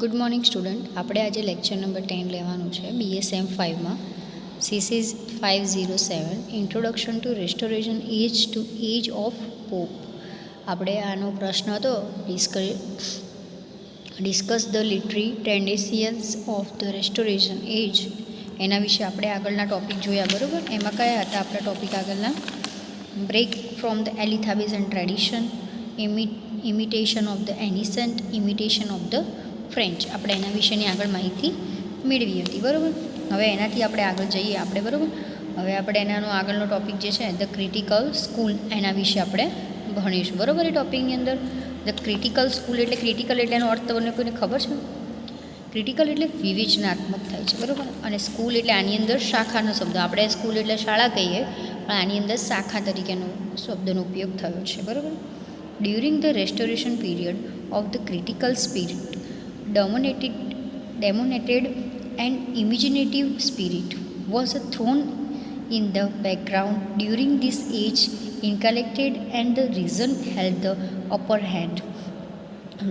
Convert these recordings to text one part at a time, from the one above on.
Good morning student. આપણે આજે lecture number 10 લેવાનું છે BSM 5માં. CC 507 introduction to restoration age of Pope. આપણે આનો પ્રશ્ન હતો discuss the literary tendencies of the restoration age. એના વિશે આપણે આગળના ટોપિક જોયા, બરાબર. એમાં કયા હતા આપણા ટોપિક આગળના? Break from the Elizabethan tradition, imitation of the ancient, imitation of the French. આપણે એના વિશેની આગળ માહિતી મેળવી હતી, બરાબર. હવે એનાથી આપણે આગળ જઈએ આપણે, બરાબર. હવે આપણે એનાનો આગળનો ટોપિક જે છે ધ ક્રિટિકલ સ્કૂલ, એના વિશે આપણે ભણીશું, બરાબર. એ ટોપિકની અંદર ધ ક્રિટિકલ સ્કૂલ એટલે ક્રિટિકલ એટલે એનો અર્થ તમને કોઈને ખબર છે? ક્રિટિકલ એટલે વિવેચનાત્મક થાય છે, બરાબર. અને સ્કૂલ એટલે આની અંદર શાખાનો શબ્દ. આપણે સ્કૂલ એટલે શાળા કહીએ, પણ આની અંદર શાખા તરીકેનો શબ્દનો ઉપયોગ થયો છે, બરાબર. During the restoration period of the critical spirit dominated and imaginative spirit was thrown in the background during this age inculcated and the reason held the upper hand.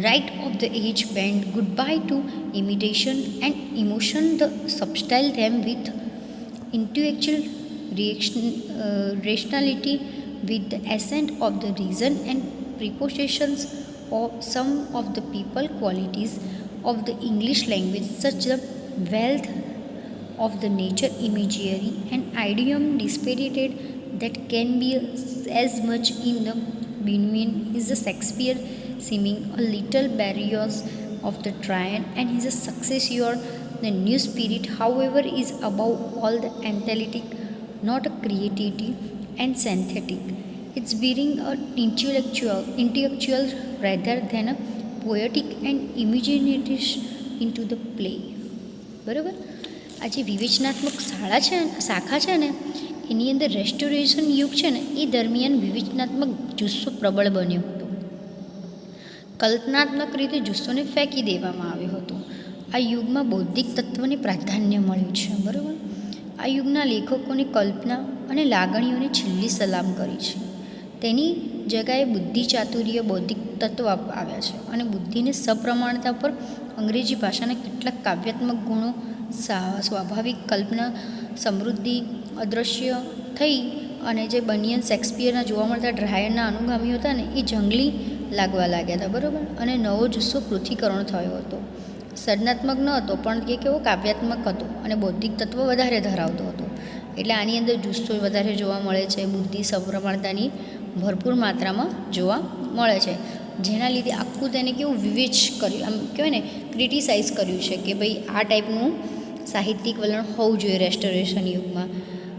Right of the age bent goodbye to imitation and emotion, the substyle them with intellectual rationality with the assent of the reason and prepossessions of some of the people qualities of the English language, such the wealth of the nature imagery and idiom dispirited that can be as much in the Benjamin is the Shakespeare seeming a little barriers of the Tryon and his successor. The new spirit, however, is above all the analytic, not a creativity and synthetic. It's being an intellectual rather than a poetic and imaginative into the play, બરાબર. આ જે વિવેચનાત્મક શાખા છે ને, એની અંદર restoration યુગ છે ને, એ દરમિયાન વિવેચનાત્મક જુસ્સો પ્રબળ બન્યો હતો. કલ્પનાત્મક રીતે જુસ્સોને ફેંકી દેવામાં આવ્યો હતો. આ યુગમાં બૌદ્ધિક તત્વને પ્રાધાન્ય મળ્યું છે, બરાબર. આ યુગના લેખકોની કલ્પના અને લાગણીઓને છેલ્લી સલામ કરી છે. તેની જગાએ બુદ્ધિ, ચાતુર્ય, બૌદ્ધિક તત્વ આવ્યા છે. અને બુદ્ધિને સપ્રમાણતા પર અંગ્રેજી ભાષાના કેટલાક કાવ્યાત્મક ગુણો, સ્વાભાવિક કલ્પના, સમૃદ્ધિ અદૃશ્ય થઈ. અને જે બનિયન, શેક્સપિયરના જોવા મળતા ડ્રાયરના અનુગામીઓ હતા ને, એ જંગલી લાગવા લાગ્યા હતા, બરાબર. અને નવો જુસ્સો પૃથ્થીકરણ થયો હતો. સર્જનાત્મક ન હતો, પણ એ કેવો કાવ્યાત્મક હતો અને બૌદ્ધિક તત્વ વધારે ધરાવતો હતો. એટલે આની અંદર જુસ્સો વધારે જોવા મળે છે. બુદ્ધિ, સપ્રમાણતાની ભરપૂર માત્રામાં જોવા મળે છે. જેના લીધે આખું તેને કેવું વિવેચ કર્યું, આમ કહેવાય ને, ક્રિટિસાઇઝ કર્યું છે કે ભાઈ આ ટાઈપનું સાહિત્યિક વલણ હોવું જોઈએ રેસ્ટોરેશન યુગમાં,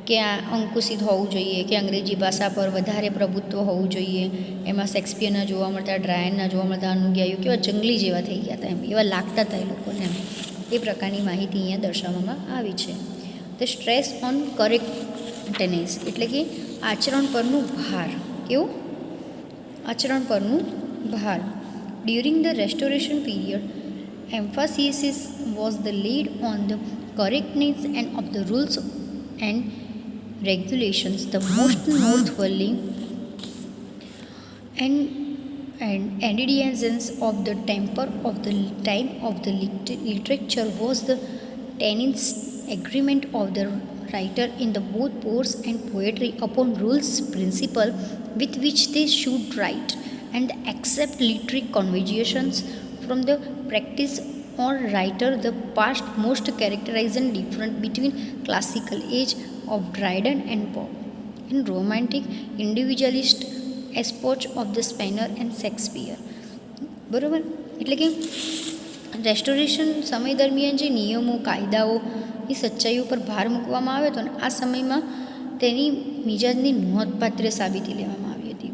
કે આ અંકુશિત હોવું જોઈએ, કે અંગ્રેજી ભાષા પર વધારે પ્રભુત્વ હોવું જોઈએ. એમાં શેક્સપિયરના જોવા મળતા, ડ્રાયનના જોવા મળતા અનુગામીઓ કેવા જંગલી જેવા થઈ ગયા હતા, એમ એવા લાગતા હતા એ લોકોને, એમ એ પ્રકારની માહિતી અહીંયા દર્શાવવામાં આવી છે. ધ સ્ટ્રેસ ઓન કરેક્ટનેસ એટલે કે આચરણ પરનું ભાર. કેવું? આચરણ પરનું ભાર. During the restoration period emphasis was the laid on the correctness and of the rules and regulations. The most noteworthy and ingredients of the temper of the time of the literature was the tenets agreement of the writer in the both prose and poetry upon rules principle with which they should write, and accept literary conventions from the practice or writer. The past most characterizing difference between classical age of Dryden and Pope and romantic individualist approach of the Spanier and Shakespeare, બરાબર. એટલે કે restoration સમય દરમિયાન જે નિયમો, કાયદાઓ, એ સચ્ચાઈઓ પર ભાર મૂકવામાં આવ્યો હતો ને, આ સમયમાં તેની મિજાજની નોંધપાત્ર સાબિતી લેવામાં આવી હતી.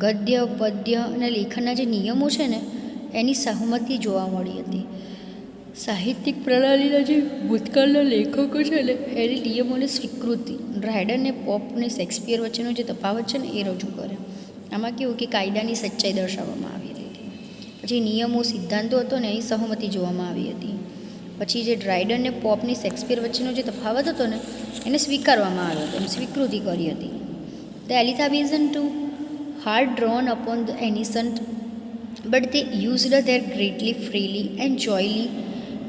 ગદ્ય, પદ્ય અને લેખનના જે નિયમો છે ને, એની સહમતી જોવા મળી હતી. સાહિત્યિક પ્રણાલીના જે ભૂતકાળના લેખકો છે ને, એની નિયમોની સ્વીકૃતિ ડ્રાયડન અને પોપ અને શેક્સપિયર વચ્ચેનો જે તફાવત છે ને, એ રજૂ કરે. આમાં કેવું કે કાયદાની સચ્ચાઈ દર્શાવવામાં આવી હતી. પછી નિયમો, સિદ્ધાંતો હતો ને, એની સહમતિ જોવામાં આવી હતી. પછી જે ડ્રાયડન અને પોપની શેક્સપિયર વચ્ચેનો જે તફાવત હતો ને, એને સ્વીકારવામાં આવ્યો હતો, એમ સ્વીકૃતિ કરી હતી. The Elizabethan too had drawn upon the ancient but they used their greatly freely and joyfully,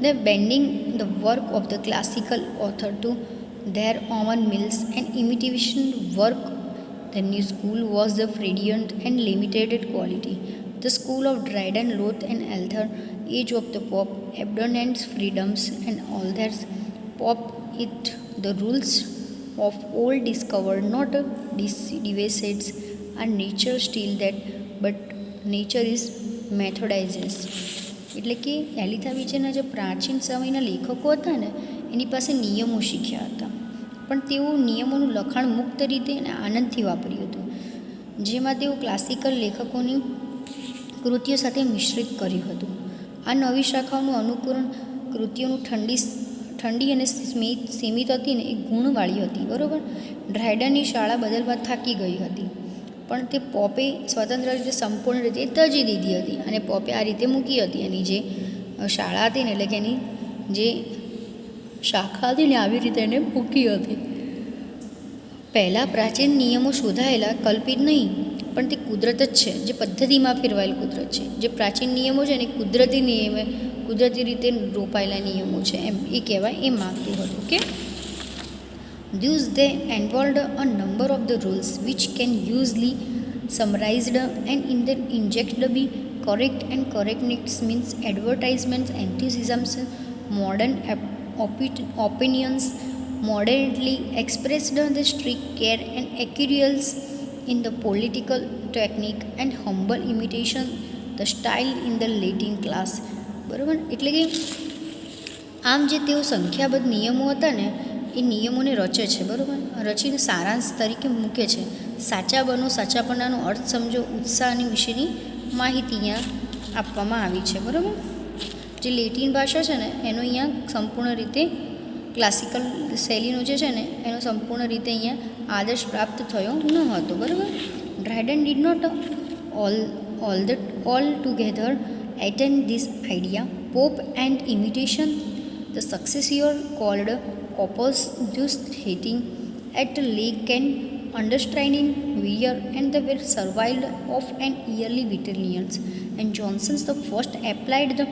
the bending the work of the classical author to their own mills and imitation work. The new school was the Freudian and limited quality. The school of Dryden, Locke, and Luther, age of the Pope, abundant freedoms, and all that pop it the rules of old discovered, not devices, and nature still that, but nature is methodizes. એટલે કે એલિથાવિચેના જે પ્રાચીન સમયના લેખકો હતા ને એની પાસે નિયમો શીખ્યા હતા, પણ તેઓ નિયમોનું લખાણ મુક્ત રીતે અને આનંદથી વાપર્યું હતું, જેમાં તેઓ ક્લાસિકલ લેખકોની કૃતિઓ સાથે મિશ્રિત કર્યું હતું. આ નવી શાખાઓનું અનુકરણ કૃતિઓનું ઠંડી અને સીમિત હતી ને એ ગુણવાળી હતી, બરાબર. ડ્રાયડનની શાળા બદલવા થાકી ગઈ હતી, પણ તે પોપે સ્વતંત્ર રીતે સંપૂર્ણ રીતે તજી દીધી હતી, અને પોપે આ રીતે મૂકી હતી એની જે શાળા હતી ને, એટલે કે એની જે શાખા હતી ને આવી રીતે એને મૂકી હતી. પહેલાં પ્રાચીન નિયમો શોધાયેલા કલ્પિત નહીં, પણ તે કુદરત જ છે, જે પદ્ધતિમાં ફેરવાયેલ કુદરત છે. જે પ્રાચીન નિયમો છે ને કુદરતી રીતે રોપાયેલા નિયમો છે, એમ એ કહેવાય, એ માગતું હતું કે thus they involved a number of the rules which can usually summarized and in the injected be correct, and correctness means advertisements, enthusiasms, modern opinions, moderately expressed the strict care and accuracy in the political technique and humble imitation the style in the Latin class. બરાબર. એટલે કે આમ જે તેઓ સંખ્યાબદ્ધ નિયમો હતા ને એ નિયમોને રચે છે, બરાબર, રચીને સારાંશ તરીકે મૂકે છે. સાચા બનો, સાચાપણાનો અર્થ સમજો, ઉત્સાહની વિશેની માહિતી અહીંયા આપવામાં આવી છે, બરાબર. જે લેટિન ભાષા છે ને એનો અહીંયા સંપૂર્ણ રીતે ક્લાસિકલ શૈલીનો જે છે ને એનો સંપૂર્ણ રીતે અહીંયા આદર્શ પ્રાપ્ત થયો ન હતો, બરાબર. Dryden did not all together attain this idea. Pope and imitation, the successor called Coppers, thus hating at lake and understanding weir, and they were survived of an yearly veterinarians. And Johnson's the first applied the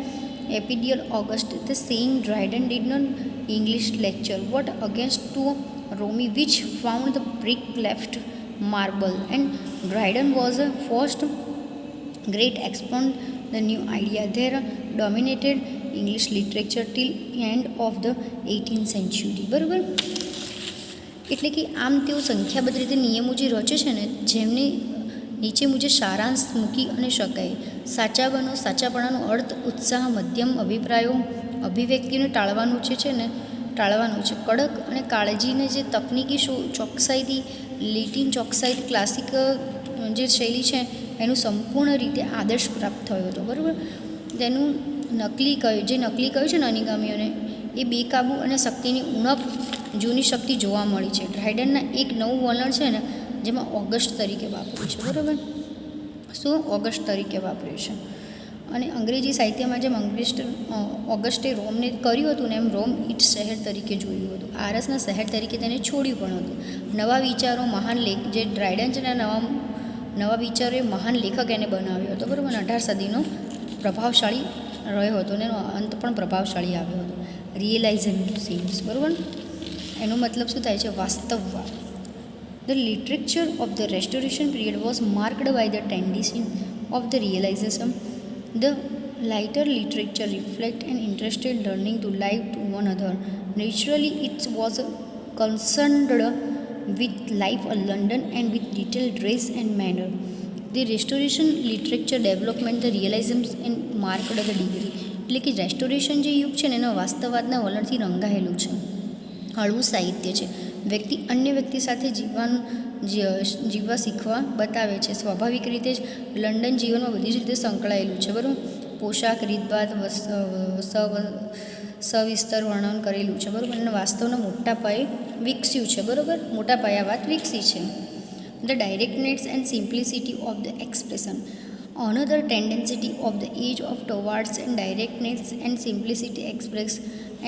epidemial August, the saying Dryden did not English lecture, what against to Romy, which found the brick left marble, and Dryden was a first great exponent the new idea. There dominated English literature till end of the 18th century. બરાબર. એટલે કે આમ તેઓ સંખ્યાબદ્ધ રીતે નિયમો જે રચે છે ને જેમને નીચે મુજબ સારાંશ મૂકી અને શકાય. સાચા બનો, સાચાપણાનો અર્થ, ઉત્સાહ, મધ્યમ અભિપ્રાયો, અભિવ્યક્તિને ટાળવાનું છે ને ટાળવાનું છે. કડક અને કાળજીને જે તકનીકી ચોકસાઈથી, લેટિન ચોકસાઈથી ક્લાસિક જે શૈલી છે એનું સંપૂર્ણ રીતે આદર્શ પ્રાપ્ત થયો હતો, બરાબર. તેનું નકલી કહ્યું છે ને અનિગામીઓને એ બેકાબૂ અને શક્તિની ઉણપ, જૂની શક્તિ જોવા મળી છે. ડ્રાયડનના એક નવું વલણ છે ને જેમાં ઓગસ્ટ તરીકે વાપર્યું છે, બરાબર. શું ઓગસ્ટ તરીકે વાપર્યું છે. અને અંગ્રેજી સાહિત્યમાં જેમ ઓગસ્ટે રોમને કર્યું હતું ને એમ રોમ ઇટ શહેર તરીકે જોયું હતું. આરસના શહેર તરીકે તેને છોડ્યું પણ હતું. નવા વિચારો, મહાન લેખ, જે ડ્રાયડન છે ને નવા વિચારોએ મહાન લેખક એને બનાવ્યો હતો, બરાબર. 18 સદીનો પ્રભાવશાળી રહ્યો હતો અને એનો અંત પણ પ્રભાવશાળી આવ્યો હતો. રિયલાઇઝન સેન્સ, બરાબર. એનો મતલબ શું થાય છે? વાસ્તવવાદ. The literature of the Restoration period was marked by the tendency of the realization. The lighter literature reflect an interest in learning to live to one another. Naturally, it was concerned with life in London and with detailed dress and manner. The Restoration literature development, the realism and marked the degree. એટલે કે restoration જે યુગ છે ને એના વાસ્તવવાદના વલણથી રંગાયેલું છે. હળવું સાહિત્ય છે. વ્યક્તિ અન્ય વ્યક્તિ સાથે જીવવા શીખવા બતાવે છે. સ્વાભાવિક રીતે જ લંડન જીવનમાં બધી જ રીતે સંકળાયેલું છે, બરાબર. પોશાક, રીતભાત, સવિસ્તર વર્ણન કરેલું છે, બરાબર. અને વાસ્તવના મોટા પાયે વિકસ્યું છે, બરાબર. મોટા પાયા વાત વિકસી છે. The directness and simplicity of the expression. Another tendency of the age of towards and directness and simplicity express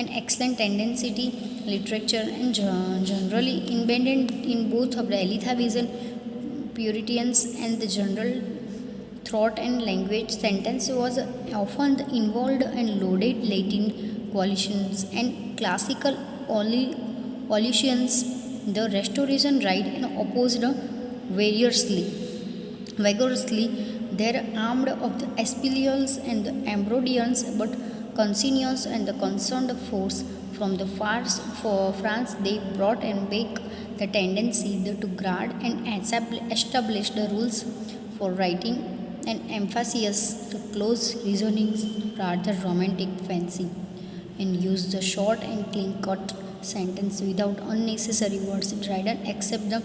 an excellent tendency literature and generally embedded in both of the Elizabethan Puritans and the general thought and language. Sentence was often involved and loaded Latin coalitions and classical allusions. The Restoration right and opposed vigorously their armed of the Espilials and the Ambrodians, but Consinius and the concerned force from the far for France they brought and back the tendency to guard and establish the rules for writing and emphasis to close reasonings rather romantic fancy, and use the short and clean cut sentence without unnecessary words. Dryden accept the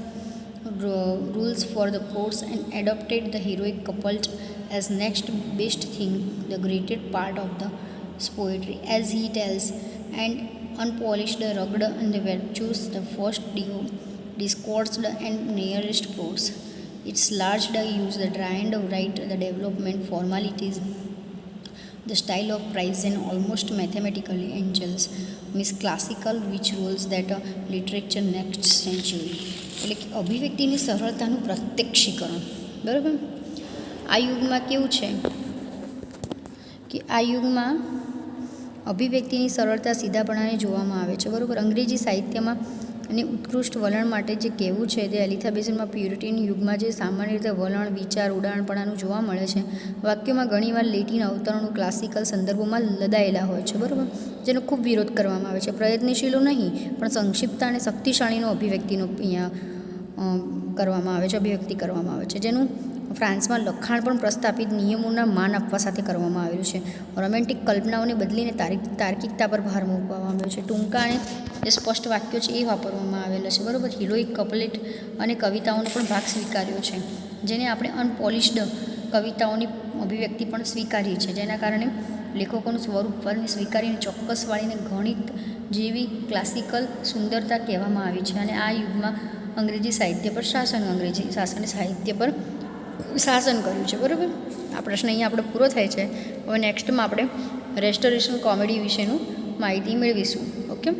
rules for the course and adopted the heroic couplet as next best thing, the greatest part of the poetry, as he tells, and unpolished, rugged, and the virtues, the first discoursed and nearest prose. Its large use, the dry and write, the development formalities, the style of price and almost mathematically angels, miss classical which rules that literature next century. એટલે કે અભિવ્યક્તિની સરળતાનું પ્રત્યક્ષીકરણ. બરાબર. આ યુગમાં કેવું છે કે આ યુગમાં અભિવ્યક્તિની સરળતા સીધાપણાને જોવામાં આવે છે. બરાબર. અંગ્રેજી સાહિત્યમાં અને ઉત્કૃષ્ટ વલણ માટે જે કહેવું છે તે એલિઝાબેથન પ્યુરિટીન યુગમાં જે સામાન્ય રીતે વલણ વિચાર ઉડાણપણાનું જોવા મળે છે. વાક્યોમાં ઘણીવાર લેટિન અવતરણો ક્લાસિકલ સંદર્ભોમાં લદાયેલા હોય છે. બરાબર. જેનો ખૂબ વિરોધ કરવામાં આવે છે. પ્રયત્નશીલો નહીં પણ સંક્ષિપ્ત અને શક્તિશાળીનો અભિવ્યક્તિનો અહીંયા કરવામાં આવે છે, અભિવ્યક્તિ કરવામાં આવે છે, જેનું ફ્રાન્સમાં લખાણ પણ પ્રસ્થાપિત નિયમોના માન આપવા સાથે કરવામાં આવેલું છે. રોમેન્ટિક કલ્પનાઓને બદલીને તાર્કિકતા પર ભાર મૂકવામાં આવ્યો છે. ટૂંકા અને જે સ્પષ્ટ વાક્યો છે એ વાપરવામાં આવેલા છે. બરાબર. હિરોઇક કપલેટ અને કવિતાઓનો પણ ભાગ સ્વીકાર્યો છે, જેને આપણે અનપોલિશ્ડ કવિતાઓની અભિવ્યક્તિ પણ સ્વીકારીએ છીએ, જેના કારણે લેખકોનું સ્વરૂપ સ્વીકારીને ચોક્કસ વાળીને ગણિત જેવી ક્લાસિકલ સુંદરતા કહેવામાં આવી છે. અને આ યુગમાં અંગ્રેજી સાહિત્ય પર અંગ્રેજી શાસન સાહિત્ય પર શાસન કર્યું છે. બરાબર. આ પ્રશ્ન અહીંયા આપણે પૂરો થાય છે. હવે નેક્સ્ટમાં આપણે રેસ્ટોરેશન કોમેડી વિશેનું માહિતી મેળવીશું. ઓકે.